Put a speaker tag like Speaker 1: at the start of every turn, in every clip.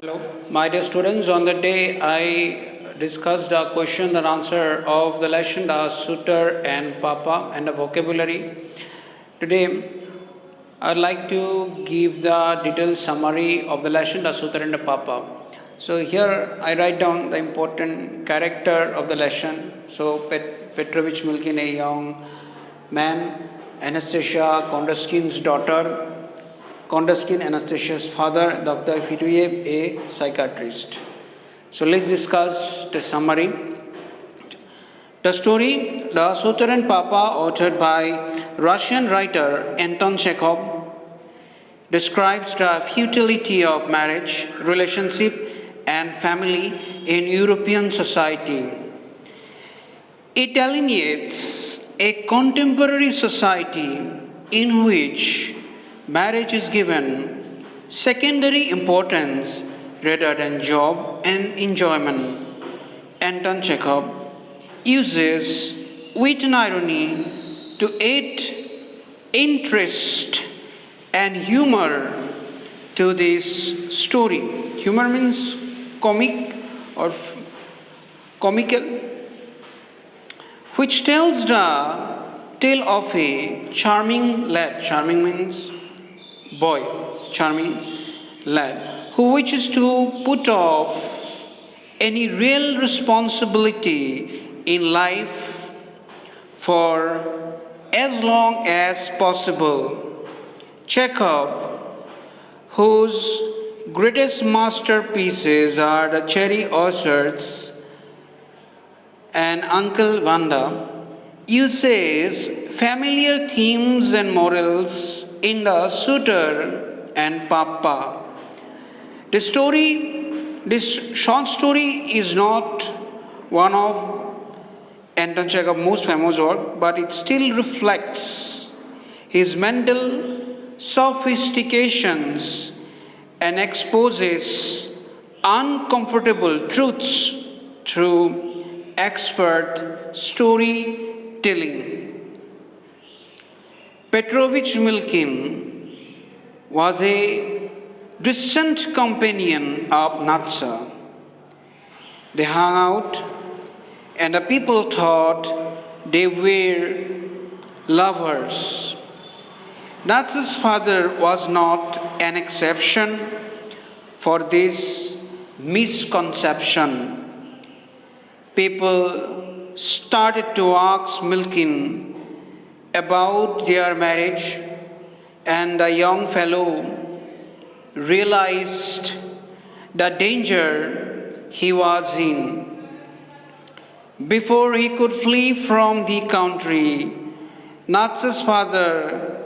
Speaker 1: Hello, my dear students. On the day I discussed a question and answer of the lesson Suitor and Papa and the vocabulary. Today I'd like to give the detailed summary of the lesson Suitor and the Papa. So here I write down the important character of the lesson. So Petrovich Milkin, a young man, Anastasia Kondratkin's daughter, Kondratkin, Anastasia's father, Dr. Fituyev, a psychiatrist. So let's discuss the summary. The story, The Suitor and Papa, authored by Russian writer Anton Chekhov, describes the futility of marriage, relationship, and family in European society. It delineates a contemporary society in which marriage is given secondary importance rather than job and enjoyment. Anton Chekhov uses wit and irony to add interest and humor to this story. Humor means comic or comical, which tells the tale of a charming lad. Charming means boy, charming lad, who wishes to put off any real responsibility in life for as long as possible. Chekhov, whose greatest masterpieces are the Cherry Orchards and Uncle Vanda, uses familiar themes and morals in The Suitor and Papa. This short story is not one of Anton Chekhov's most famous work, but it still reflects his mental sophistications and exposes uncomfortable truths through expert storytelling. Petrovich Milkin was a distant companion of Natsa. They hung out, and the people thought they were lovers. Natsa's father was not an exception for this misconception. People started to ask Milkin about their marriage, and the young fellow realized the danger he was in. Before he could flee from the country, Natsa's father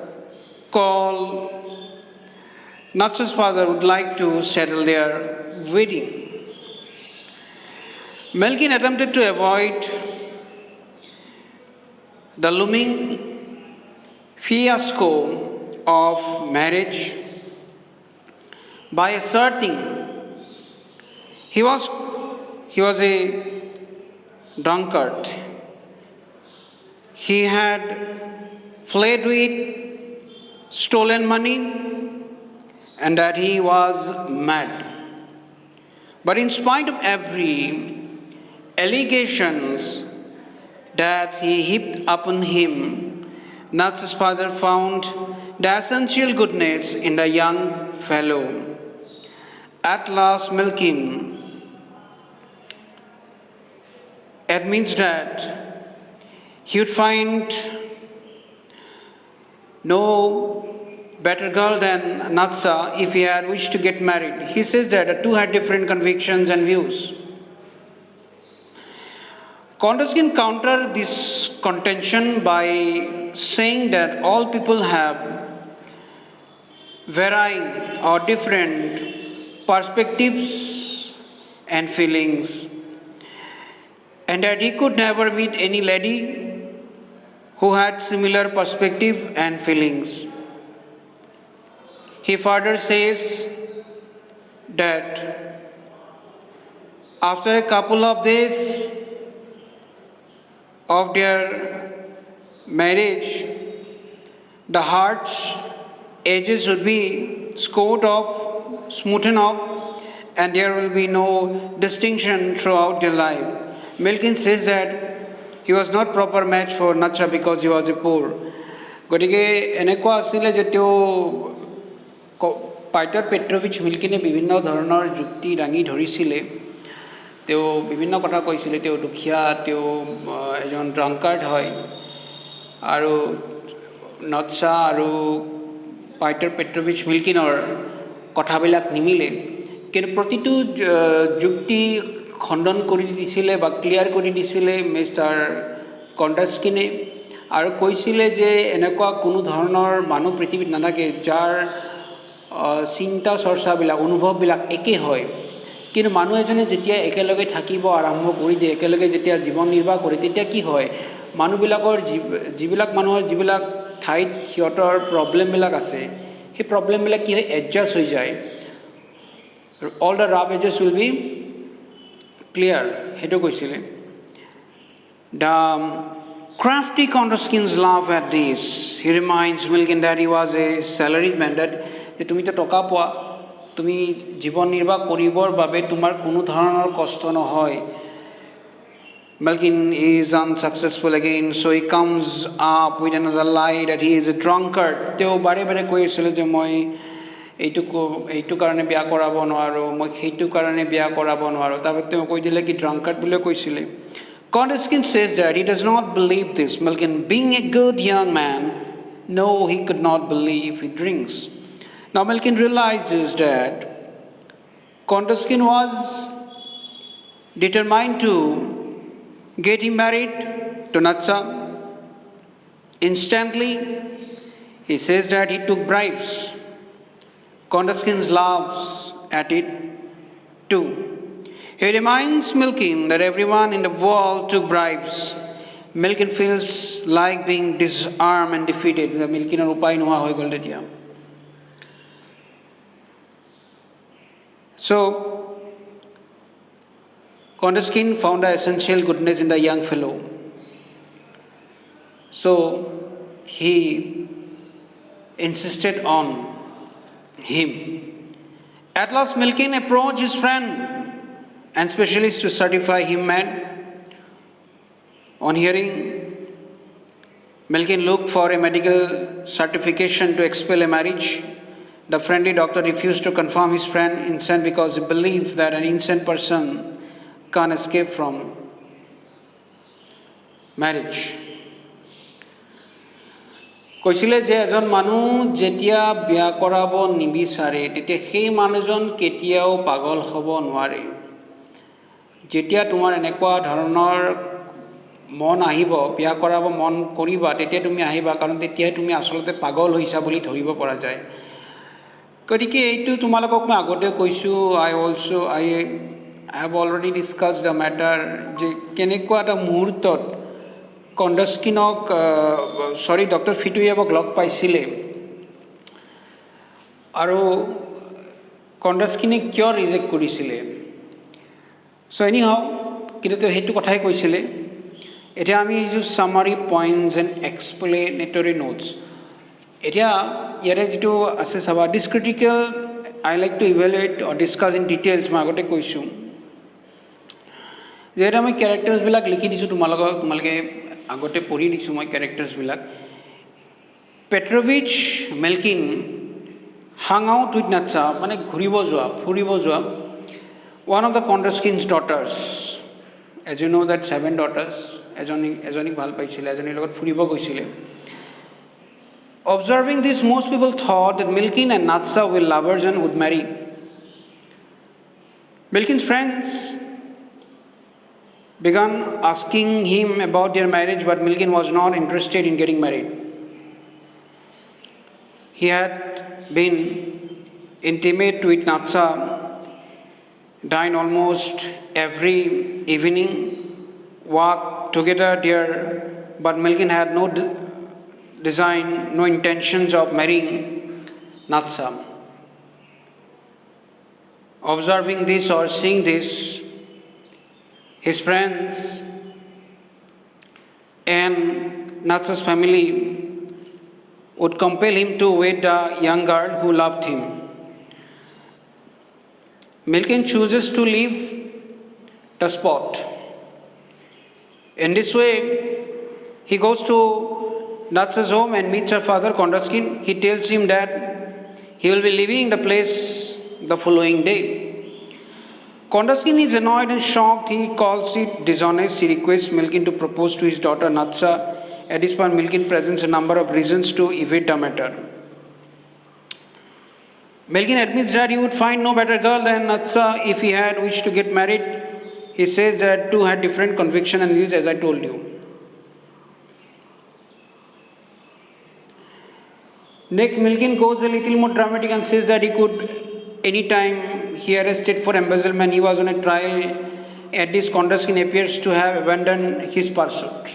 Speaker 1: would like to settle their wedding. Milkin attempted to avoid the looming fiasco of marriage by asserting he was a drunkard. He had fled with stolen money and that he was mad. But in spite of every allegations that he heaped upon him, Natsa's father found the essential goodness in the young fellow. At last, Milkin admits that he would find no better girl than Natsa if he had wished to get married. He says that the two had different convictions and views. Kondratkin countered this contention by saying that all people have varying or different perspectives and feelings, and that he could never meet any lady who had similar perspective and feelings. He further says that after a couple of days of their marriage, the heart's edges would be smoothed off, and there will be no distinction throughout their life. Milkin says that he was not proper match for Natcha because he was a poor. গতিকে এনেকুৱা আছিলে যে তেওঁ পাইটাৰ পেট্ৰভিচ মিল্কিনে বিভিন্ন ধৰণৰ যুক্তি দাঙি ধৰিছিলে তেওঁ বিভিন্ন কথা কৈছিলে তেওঁ দুখীয়া তেওঁ এজন ড্ৰাংকাৰ্ড হয় আৰু নটছা আৰু পাইটাৰ পেট্ৰভিচ মিল্কিনৰ কথাবিলাক নিমিলে কিন্তু প্ৰতিটো যুক্তি খণ্ডন কৰি দিছিলে বা ক্লিয়াৰ কৰি দিছিলে মিষ্টাৰ কণ্ডাস্কিনে আৰু কৈছিলে যে এনেকুৱা কোনো ধৰণৰ মানুহ পৃথিৱীত নাথাকে যাৰ চিন্তা চৰ্চাবিলাক অনুভৱবিলাক একে হয় কিন্তু মানুহ এজনে যেতিয়া একেলগে থাকিব আৰম্ভ কৰি দিয়ে একেলগে যেতিয়া জীৱন নিৰ্বাহ কৰে তেতিয়া কি হয় মানুহবিলাকৰ যিবিলাক মানুহৰ যিবিলাক ঠাইত সিহঁতৰ প্ৰব্লেমবিলাক আছে সেই প্ৰব্লেমবিলাক কি হয় এডজাষ্ট হৈ যায় all the rough edges will be clear hetu koisile the crafty Kondraskins laugh at this he reminds Milkin that he was a salaryman that tumi to toka poa tumi jibon nirbah koribor babe tumar kono dhoroner kosto nohoy Milkin is unsuccessful again so he comes up with another lie that he is a drunkard teo bare bare koisile je moi এইটো কাৰণে বিয়া কৰাব নোৱাৰো মই সেইটো কাৰণে বিয়া কৰাব নোৱাৰো তাৰপৰা তেওঁ কৈ দিলে কি ড্ৰাংকাৰ্ড বুলি কৈছিলে Kondaskin says that he does not believe this Milkin being a good young man no he could not believe he drinks now Milkin realizes that Kondaskin was determined to get him married to Natcha instantly he says that he took bribes Kondaskin laughs at it too. He reminds Milkin that everyone in the world took bribes. Milkin feels like being disarmed and defeated. The Milkin upai noha hoy gol tetia. So Kondaskin found the essential goodness in the young fellow. So he insisted on him. At last Milkin approached his friend and specialist to certify him mad. On hearing, Milkin looked for a medical certification to expel a marriage. The friendly doctor refused to confirm his friend insane because he believed that an insane person can't escape from marriage. কৈছিলে যে এজন মানুহ যেতিয়া বিয়া কৰাব নিবিচাৰে তেতিয়া সেই মানুহজন কেতিয়াও পাগল হ'ব নোৱাৰে যেতিয়া তোমাৰ এনেকুৱা ধৰণৰ মন আহিব বিয়া কৰাব মন কৰিবা তেতিয়া তুমি আহিবা কাৰণ তেতিয়া তুমি আসলতে পাগল হৈছা বুলি ধৰিব পৰা যায় গতিকে এইটো তোমালোকক মই আগতে কৈছো I have already discussed the matter যে কেনেকুৱা এটা মুহূৰ্তত Kondaskinok Dr. Fituyevok log paisile aru Kondaskinik kyo reject korisile so anyhow kintu hetu kothai koisile eta ami ju summary points and explanatory notes eta yare jitu ase saba this critical I like to evaluate or discuss in details ma agote koisu je ami characters bilak likhi disu tumalage agote pori disu moi characters bilak Petrovich Milkin hung out with Natcha mane ghuribo joa furibo joa one of the Kondraskin's daughters as you know that 7 daughters ejonik bhal paisile ejoni logot furibo goisile observing this most people thought that Milkin and Natcha were lovers and would marry Milkin's friends began asking him about their marriage, but Milkin was not interested in getting married. He had been intimate with Natcha, dined almost every evening, walked together there, but Milkin had no design, no intentions of marrying Natcha. Observing this or seeing this, his friends and Natcha's family would compel him to wed the young girl who loved him. Milkin chooses to leave the spot. In this way, he goes to Natsa's home and meets her father, Kondratkin. He tells him that he will be leaving the place the following day. Kondratkin is annoyed and shocked. He calls it dishonest. He requests Milkin to propose to his daughter Natsa. At this point, Milkin presents a number of reasons to evade the matter. Milkin admits that he would find no better girl than Natsa if he had wished to get married. He says that two had different conviction and views, as I told you. Next, Milkin goes a little more dramatic and says that he could anytime he arrested for embezzlement. He was on a trial. At this, Kondratkin appears to have abandoned his pursuit.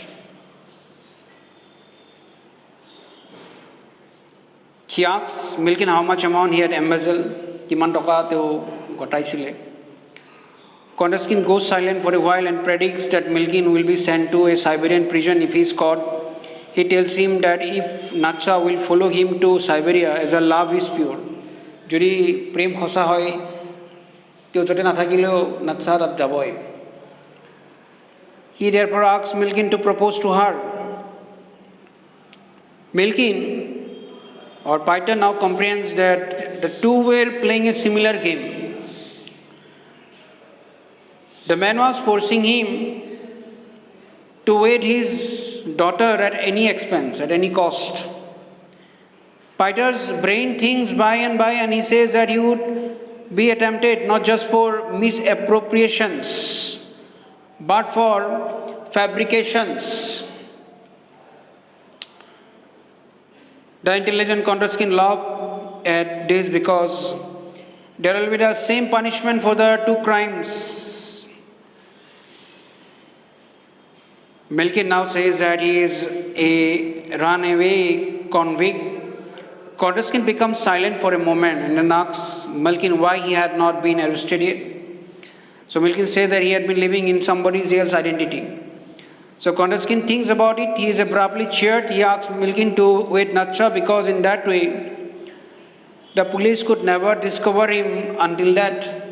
Speaker 1: He asks Milkin how much amount he had embezzled. Kiman toka teo gotaisile. Kondratkin goes silent for a while and predicts that Milkin will be sent to a Siberian prison if he is caught. He tells him that if Natsa will follow him to Siberia as a love is pure. Jodi prem khosa hoy, teo jote na thakileo Natsa tat jaboi. He therefore asks Milkin to propose to her. Milkin or Paiter now comprehends that the two were playing a similar game. The man was forcing him to wed his daughter at any expense, at any cost. Paiter's brain thinks by and he says that he would be attempted not just for misappropriations, but for fabrications. The intelligent Kondratkin laughed at this because there will be the same punishment for the two crimes. Milkin now says that he is a runaway convict. Kondratkin becomes silent for a moment and then asks Milkin why he had not been arrested yet. So Milkin says that he had been living in somebody else's identity. So Kondratkin thinks about it. He is abruptly cheered. He asks Milkin to wed Natsa because in that way the police could never discover him until that.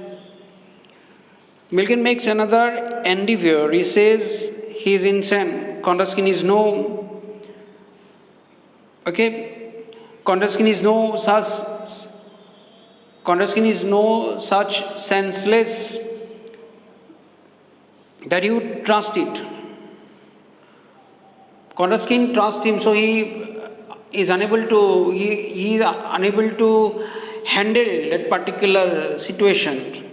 Speaker 1: Milkin makes another endeavor. He says he is insane. Kondratkin is no such senseless that you would trust it. Kondratkin trusts him, so he is unable to handle that particular situation.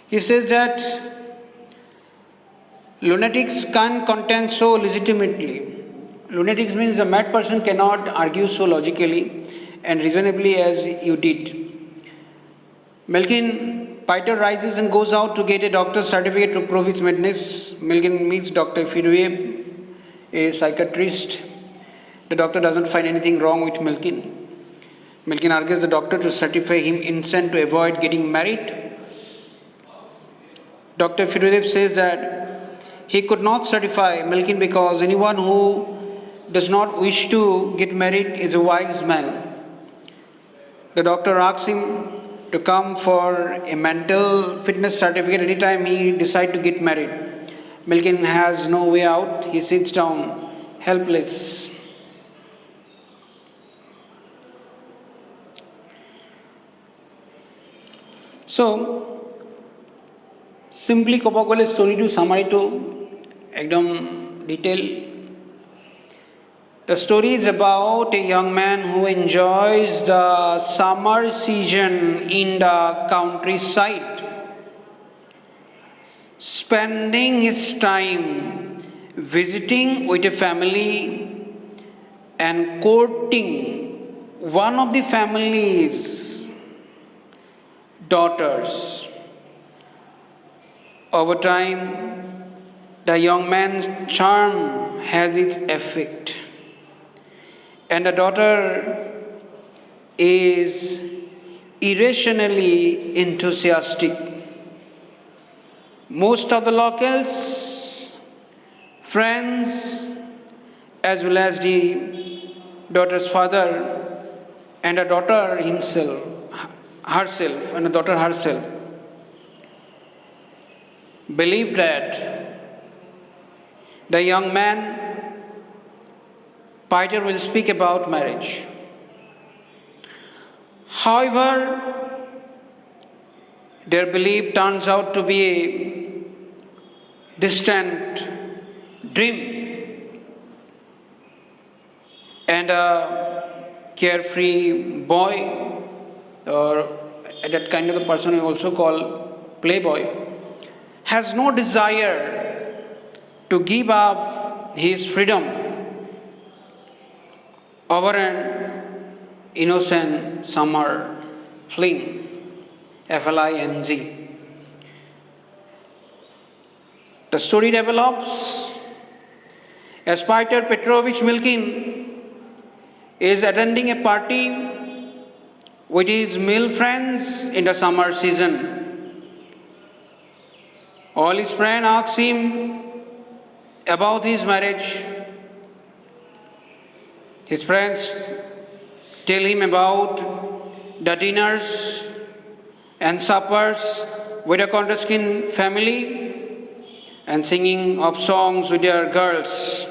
Speaker 1: He says that lunatics can't contend so legitimately. Lunatics means a mad person cannot argue so logically and reasonably as you did. Paiter rises and goes out to get a doctor's certificate to prove his madness. Milkin meets Dr. Firuyev, a psychiatrist. The doctor doesn't find anything wrong with Milkin. Milkin argues the doctor to certify him insane to avoid getting married. Dr. Firuyev says that he could not certify Milkin because anyone who does not wish to get married is a wise man. The doctor asks him to come for a mental fitness certificate anytime he decides to get married. Milkin has no way out. He sits down, helpless. So, simply Kopakole story to summary to ekdom detail. The story is about a young man who enjoys the summer season in the countryside, spending his time visiting with a family and courting one of the family's daughters. Over time, the young man's charm has its effect. And the daughter is irrationally enthusiastic. Most of the locals, friends, as well as the daughter's father and the daughter himself herself and the daughter herself believed that the young man Peter will speak about marriage. However, their belief turns out to be a distant dream and a carefree boy, or that kind of a person we also call playboy, has no desire to give up his freedom over an innocent summer fling, FLING. The story develops as Peter Petrovich Milkin is attending a party with his male friends in the summer season. All his friends ask him about his marriage. His friends tell him about the dinners and suppers with the Kondratkin family and singing of songs with their girls.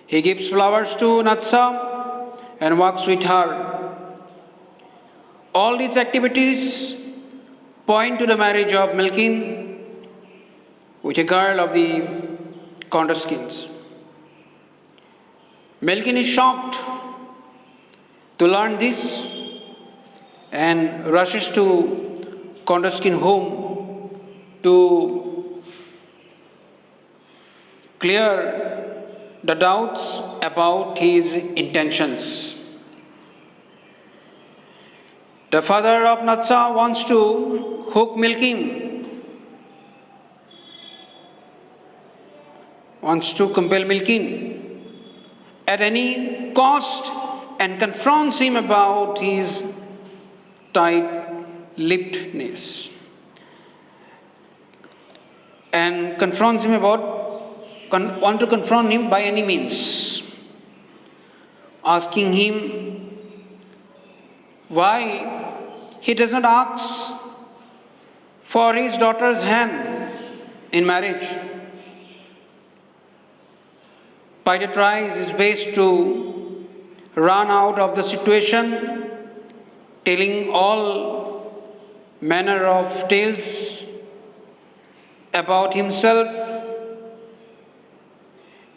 Speaker 1: He gives flowers to Natsa and walks with her. All these activities point to the marriage of Milkin with a girl of the Kondratkins. Milkin is shocked to learn this and rushes to Kondratkin home to clear the doubts about his intentions. The father of Natsa wants to hook Milkin, wants to compel Milkin at any cost and confronts him about his tight-lippedness and confronts him want to confront him by any means, asking him why he does not ask for his daughter's hand in marriage. Peter tries his best to run out of the situation, telling all manner of tales about himself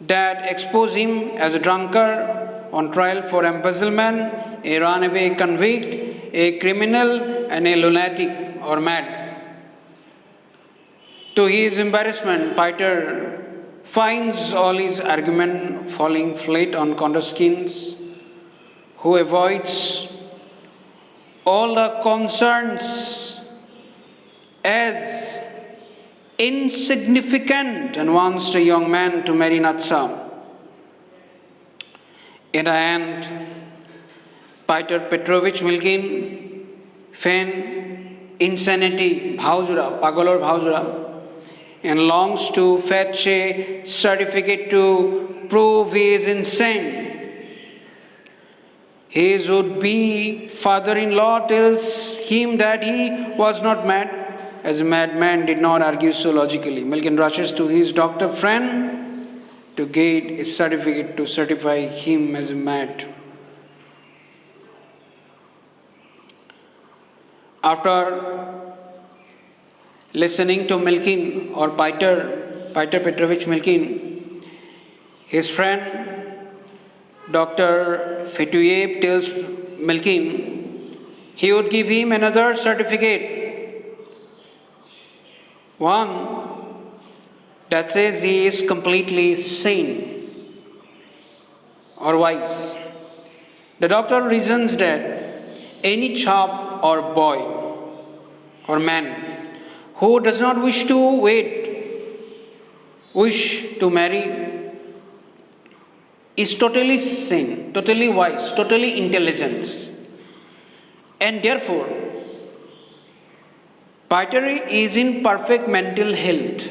Speaker 1: that expose him as a drunkard on trial for embezzlement, a runaway convict, a criminal, and a lunatic or mad. To his embarrassment, Peter finds all his argument falling flat on Kondratkins, who avoids all the concerns as insignificant and wants the young man to marry Natsa. In the end, Peter Petrovich Milkin feigned insanity, bhaujura, pagolor bhaujura, and longs to fetch a certificate to prove he is insane. His would-be father-in-law tells him that he was not mad, as a madman did not argue so logically. Milkin rushes to his doctor friend to get a certificate to certify him as mad. After listening to Milkin or Peter Petrovich Milkin, his friend Dr. Fetuyev tells Milkin he would give him another certificate, one that says he is completely sane or wise. The doctor reasons that any chap or boy or man who does not wish to marry, is totally sane, totally wise, totally intelligent. And therefore, Peter is in perfect mental health.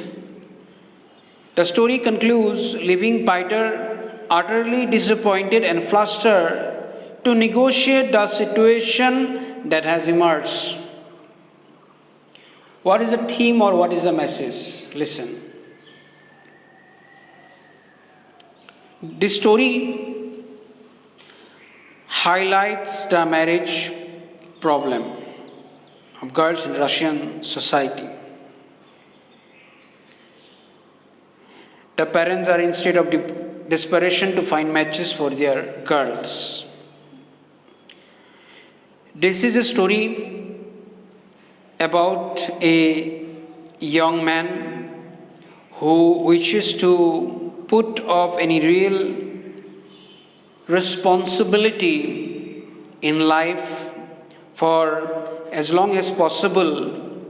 Speaker 1: The story concludes, leaving Peter utterly disappointed and flustered to negotiate the situation that has emerged. What is the theme or what is the message? Listen. This story highlights the marriage problem of girls in Russian society. The parents are in state of desperation to find matches for their girls. This is a story about a young man who wishes to put off any real responsibility in life for as long as possible,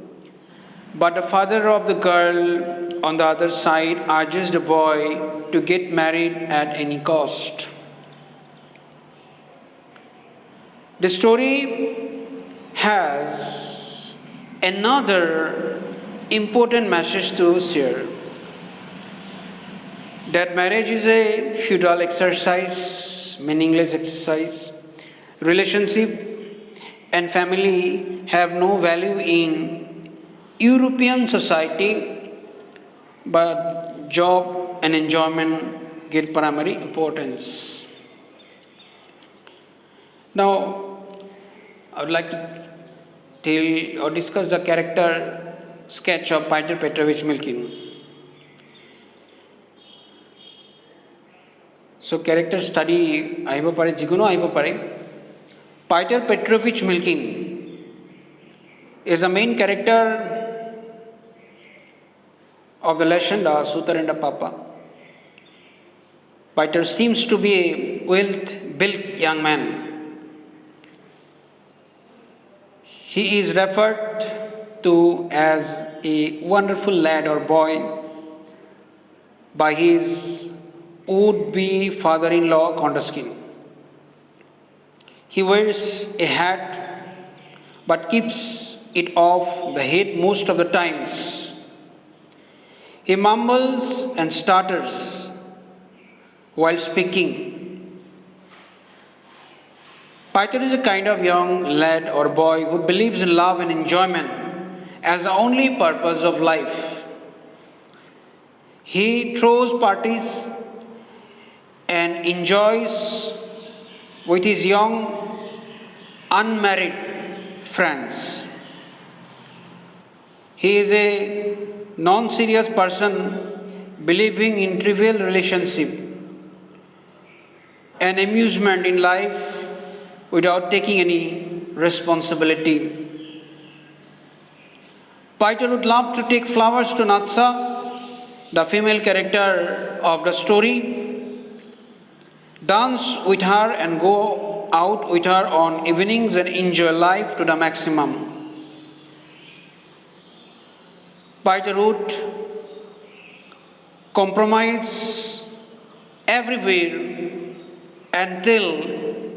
Speaker 1: but the father of the girl on the other side urges the boy to get married at any cost. The story has another important message to share, that marriage is a futile exercise, meaningless exercise. Relationship and family have no value in European society, but job and enjoyment get primary importance. Now, I would like to tell or discuss the character sketch of Peter Petrovich Milkin. So, character study আহিব পাৰে, যিকোনো আহিব পাৰে. Peter Petrovich Milkin is a main character of the legend of Sutar and Papa. Peter seems to be a well-built young man. He is referred to as a wonderful lad or boy by his would-be father-in-law Kondoskin. He wears a hat but keeps it off the head most of the times. He mumbles and stutters while speaking. Peter is a kind of young lad or boy who believes in love and enjoyment as the only purpose of life. He throws parties and enjoys with his young unmarried friends. He is a non-serious person believing in trivial relationship and amusement in life without taking any responsibility. Peter would love to take flowers to Natsa, the female character of the story, dance with her and go out with her on evenings and enjoy life to the maximum. Peter would compromise everywhere and tell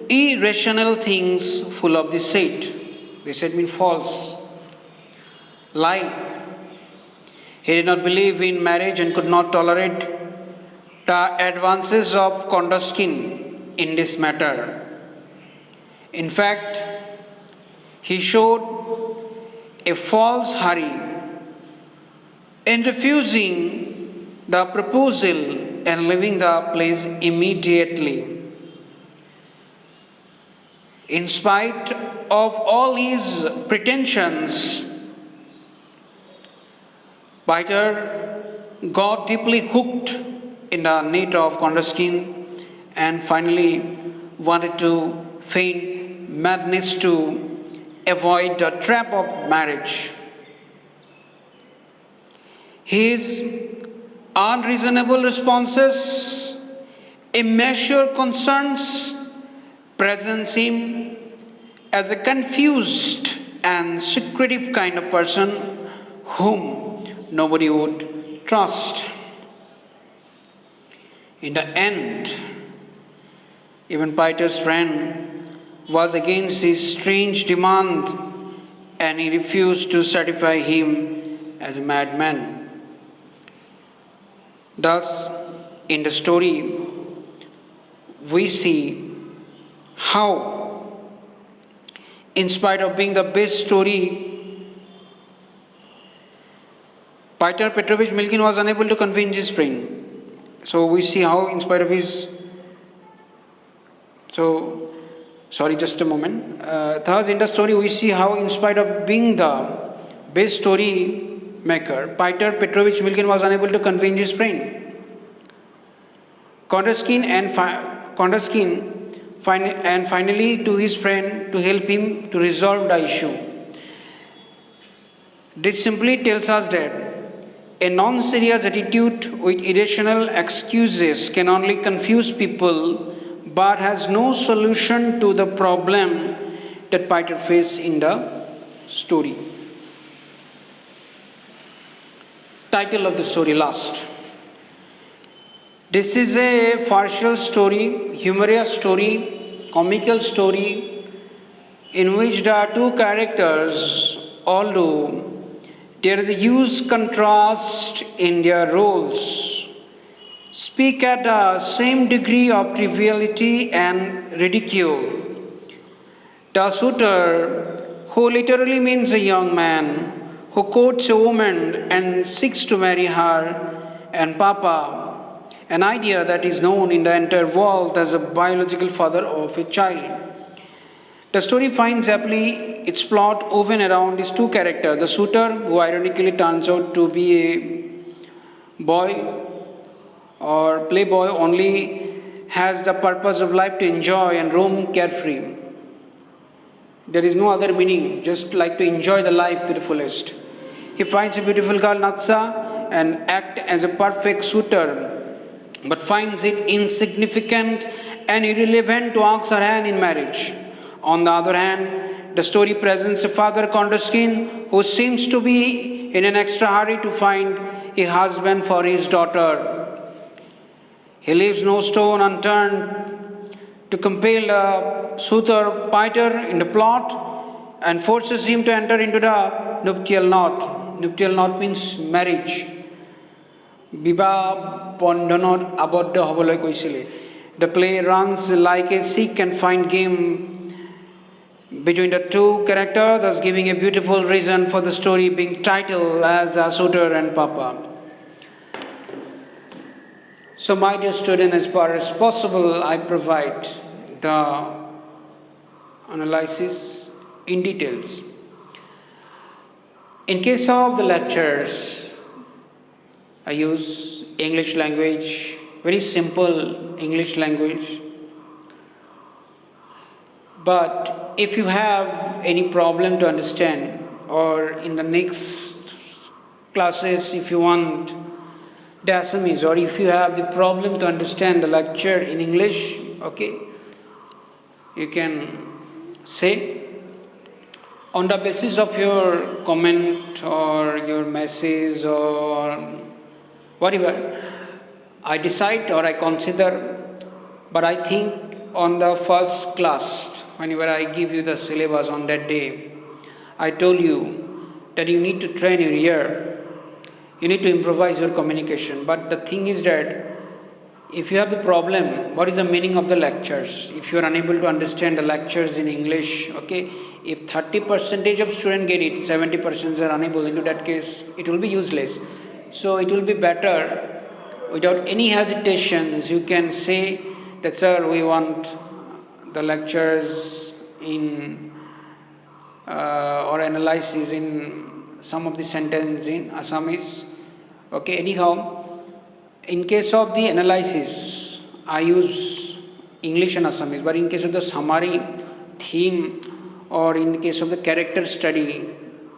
Speaker 1: irrational things full of deceit. Deceit means false, lie. He did not believe in marriage and could not tolerate the advances of Kondoskin in this matter. In fact, he showed a false hurry in refusing the proposal and leaving the place immediately. In spite of all his pretensions, Peter got deeply hooked in the net of Kondoskin and finally wanted to feign madness to avoid the trap of marriage. His unreasonable responses, immature concerns, presents him as a confused and secretive kind of person whom nobody would trust. In the end, even Peter's friend was against his strange demand and he refused to certify him as a madman. Thus, in the story, we see how, in spite of being the best story, Pyotr Petrovich Milkin was unable to convince his friend. So we see how, in spite of his. Sorry, just a moment. Thus, in the story, we see how, in spite of being the best story maker, Pyotr Petrovich Milkin was unable to convince his friend. Kondratkin and finally to his friend to help him to resolve the issue. This simply tells us that a non-serious attitude with irrational excuses can only confuse people but has no solution to the problem that Pyotr faced in the story. Title of the story, Last. This is a farcical story, humorous story, comical story in which the two characters, although there is a huge contrast in their roles, speak at the same degree of triviality and ridicule. The suitor, who literally means a young man, who courts a woman and seeks to marry her, and Papa, an idea that is known in the entire world as a biological father of a child. The story finds happily its plot woven around these two characters. The suitor, who ironically turns out to be a boy or playboy, only has the purpose of life to enjoy and roam carefree. There is no other meaning, just like to enjoy the life to the fullest. He finds a beautiful girl, Natsa, and acts as a perfect suitor, but finds it insignificant and irrelevant to ask her hand in marriage. On the other hand, the story presents a father, Kondratkin, who seems to be in an extra hurry to find a husband for his daughter. He leaves no stone unturned to compel the suitor Pyotr in the plot and forces him to enter into the nuptial knot. Nuptial knot means marriage. Biba bondhanot abodda hoboloi koisile. The play runs like a seek and find game between the two characters, thus giving a beautiful reason for the story being titled as a suitor and Papa. So, my dear student, as far as possible, I provide the analysis in details. In case of the lectures, I use English language, very simple English language. But if you have any problem to understand, or in the next classes, if you want the Assamese, or if you have the problem to understand the lecture in English, okay, you can say. On the basis of your comment or your message or whatever, I decide or I consider, but I think on the first class, whenever I give you the syllabus on that day, I told you that you need to train your ear, you need to improvise your communication. But the thing is that if you have the problem, what is the meaning of the lectures? If you are unable to understand the lectures in English, okay, if 30% of students get it, 70% are unable, into that case, it will be useless. So it will be better, without any hesitations, you can say that, sir, we want the lectures in or analysis in some of the sentence in Assamese. Okay, anyhow, in case of the analysis, I use English and Assamese, but in case of the summary, theme, or in case of the character study,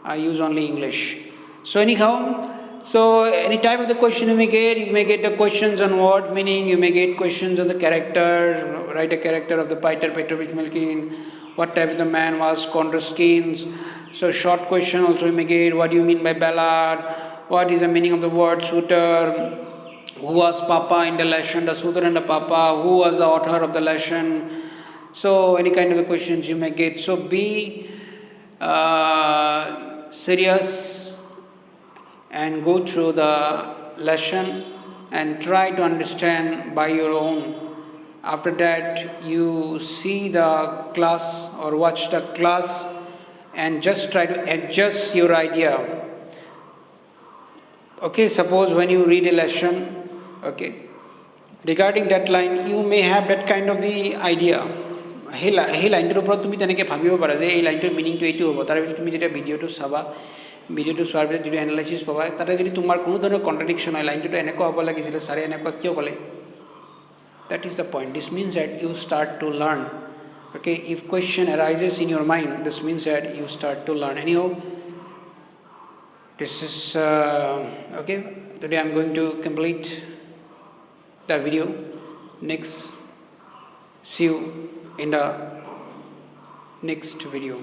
Speaker 1: I use only English. So anyhow, so any type of the question you may get the questions on word meaning, you may get questions on the character, write a character of the Pyotr Petrovich Milkin, what type of the man was Kondratkin. So short question also you may get, what do you mean by ballad, what is the meaning of the word suitor, who was Papa in the lesson, the suitor and the Papa, who was the author of the lesson. So any kind of the questions you may get. So be serious and go through the lesson and try to understand by your own After that, you see the class or watch the class and just try to adjust your idea. Okay, suppose when you read a lesson, okay, regarding that line, you may have that kind of the idea. সেই লাইনটোৰ ওপৰত তুমি তেনেকৈ ভাবিব পাৰা যে এই লাইনটোৰ মিনিংটো এইটো হ'ব। তাৰপিছত তুমি যেতিয়া ভিডিঅ'টো চাবা, ভিডিঅ'টো চোৱাৰ পিছত যিটো এনালাইচিছ পাবা, তাতে যদি তোমাৰ কোনো ধৰণৰ কণ্ট্ৰাডিকশ্যন হয়, লাইনটোতো এনেকুৱা হ'ব লাগিছিলে, ছাৰে এনেকুৱা কিয় ক'লে? That is the point. This means that you start to learn. Okay, if question arises in your mind, this means that you start to learn. Anyhow, this is okay. Today I'm going to complete the video. Next, see you in the next video.